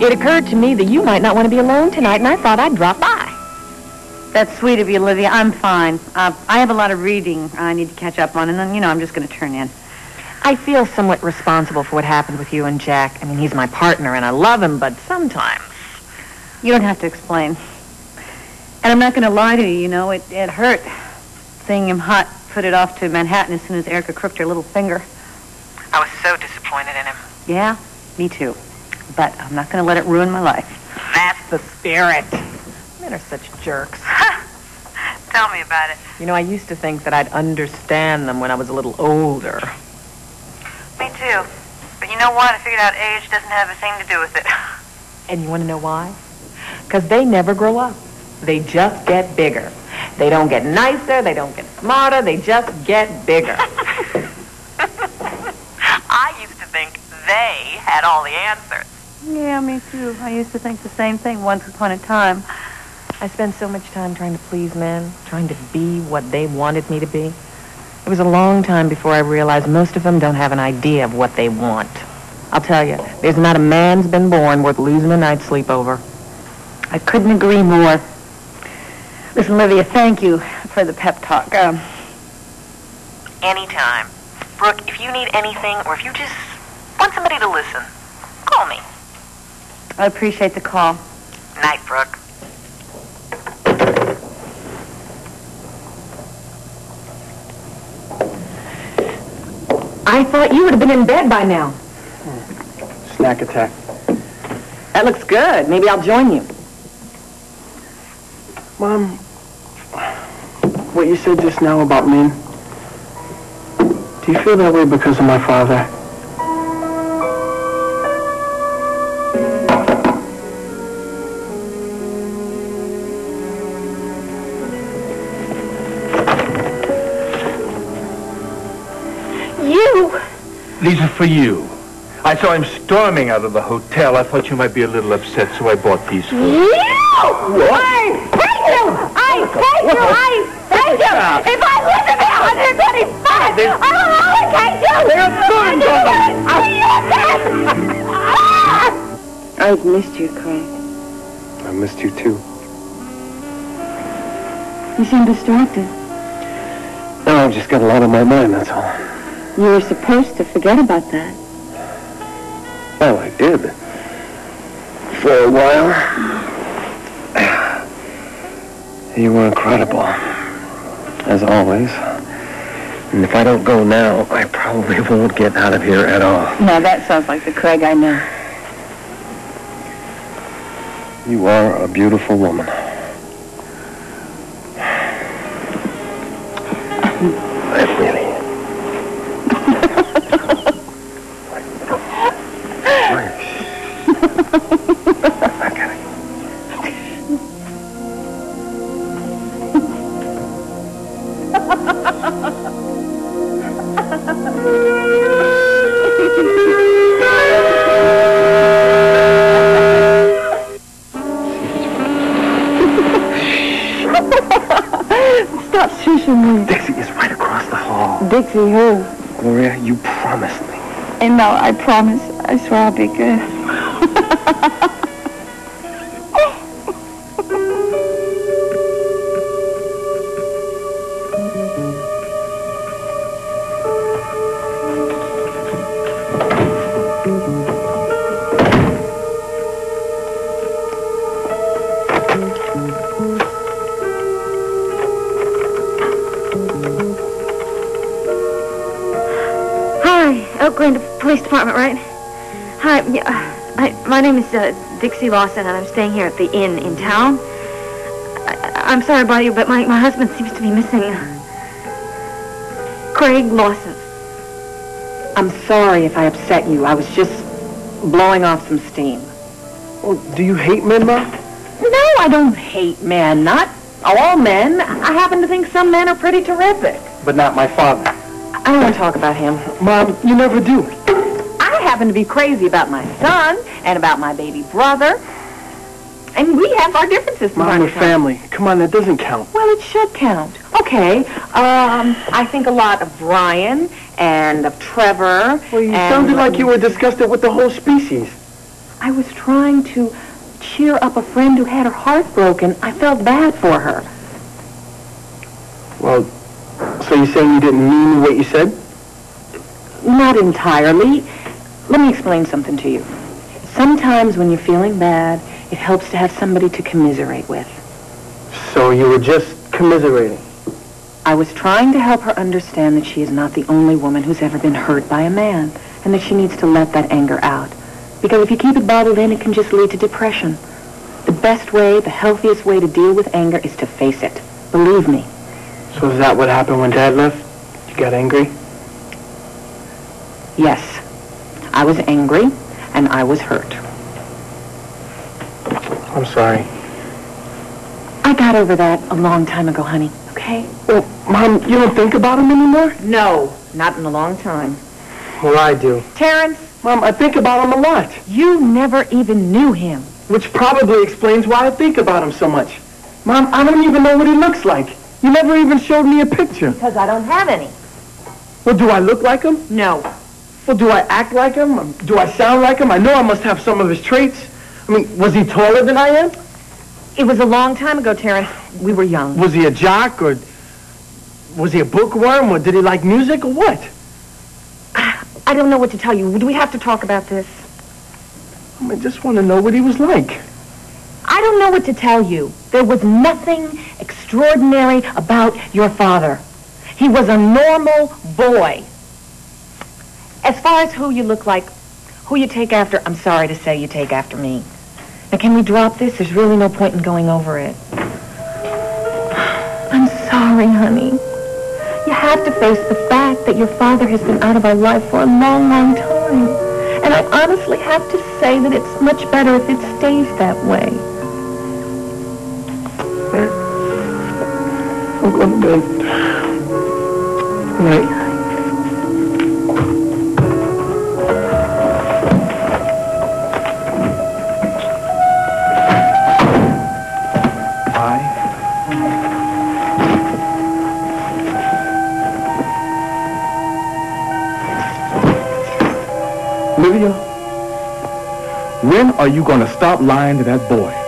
It occurred to me that you might not want to be alone tonight, and I thought I'd drop by. That's sweet of you, Olivia. I'm fine. I have a lot of reading I need to catch up on, and then, I'm just going to turn in. I feel somewhat responsible for what happened with you and Jack. I mean, he's my partner, and I love him, but sometimes... You don't have to explain. And I'm not going to lie to you, it hurt seeing him hot, put it off to Manhattan as soon as Erica crooked her little finger. I was so disappointed in him. Yeah, me too. But I'm not going to let it ruin my life. That's the spirit. Men are such jerks. Tell me about it. I used to think that I'd understand them when I was a little older. Me too. But you know what? I figured out age doesn't have a thing to do with it. And you want to know why? Because they never grow up. They just get bigger. They don't get nicer, they don't get smarter, they just get bigger. I used to think they had all the answers. Yeah, me too. I used to think the same thing once upon a time. I spent so much time trying to please men, trying to be what they wanted me to be. It was a long time before I realized most of them don't have an idea of what they want. I'll tell you, there's not a man's been born worth losing a night's sleep over. I couldn't agree more. Listen, Olivia, thank you for the pep talk. Anytime. Brooke, if you need anything or if you just want somebody to listen, call me. I appreciate the call. Night, Brooke. I thought you would have been in bed by now. Snack attack. That looks good. Maybe I'll join you. Mom, what you said just now about men, do you feel that way because of my father? You? These are for you. I saw him storming out of the hotel. I thought you might be a little upset, so I bought these for you. What? I thank you! If I live to be 125, I will always thank you! I've missed you, Craig. I missed you too. You seem distracted. No, I've just got a lot on my mind, that's all. You were supposed to forget about that. Well, I did. For a while. You were incredible. As always. And if I don't go now, I probably won't get out of here at all. Now that sounds like the Craig I know. You are a beautiful woman. I really... Stop shushing me. Dixie is right across the hall. Dixie who? Gloria, you promised me. And no, I promise. I swear I'll be good. Going to police department, right? Hi, my name is Dixie Lawson, and I'm staying here at the inn in town. I'm sorry to bother you, but my husband seems to be missing. Craig Lawson. I'm sorry if I upset you. I was just blowing off some steam. Well, do you hate men, Ma? No, I don't hate men. Not all men. I happen to think some men are pretty terrific. But not my father. I don't want to talk about him. Mom, you never do. I happen to be crazy about my son and about my baby brother. And we have our differences from Mom, we're family. Come on, that doesn't count. Well, it should count. Okay. I think a lot of Brian and of Trevor. Well, you sounded like you were disgusted with the whole species. I was trying to cheer up a friend who had her heart broken. I felt bad for her. Well, so you're saying you didn't mean what you said? Not entirely. Let me explain something to you. Sometimes when you're feeling bad, it helps to have somebody to commiserate with. So you were just commiserating? I was trying to help her understand that she is not the only woman who's ever been hurt by a man, and that she needs to let that anger out. Because if you keep it bottled in, it can just lead to depression. The best way, the healthiest way to deal with anger is to face it. Believe me. So is that what happened when Dad left? You got angry? Yes. I was angry, and I was hurt. I'm sorry. I got over that a long time ago, honey, okay? Well, Mom, you don't think about him anymore? No, not in a long time. Well, I do. Terrence, Mom, I think about him a lot. you never even knew him. Which probably explains why I think about him so much. Mom, I don't even know what he looks like. You never even showed me a picture. Because I don't have any. Well, do I look like him? No. Well, do I act like him? Do I sound like him? I know I must have some of his traits. I mean, was he taller than I am? It was a long time ago, Terrence. We were young. Was he a jock, or was he a bookworm, or did he like music, or what? I don't know what to tell you. Do we have to talk about this? I just want to know what he was like. I don't know what to tell you. There was nothing extraordinary about your father. He was a normal boy. As far as who you look like, who you take after, I'm sorry to say you take after me. Now, can we drop this? There's really no point in going over it. I'm sorry, honey. You have to face the fact that your father has been out of our life for a long, long time. And I honestly have to say that it's much better if it stays that way. I'm going to bed. Good night. Olivia, when are you going to stop lying to that boy?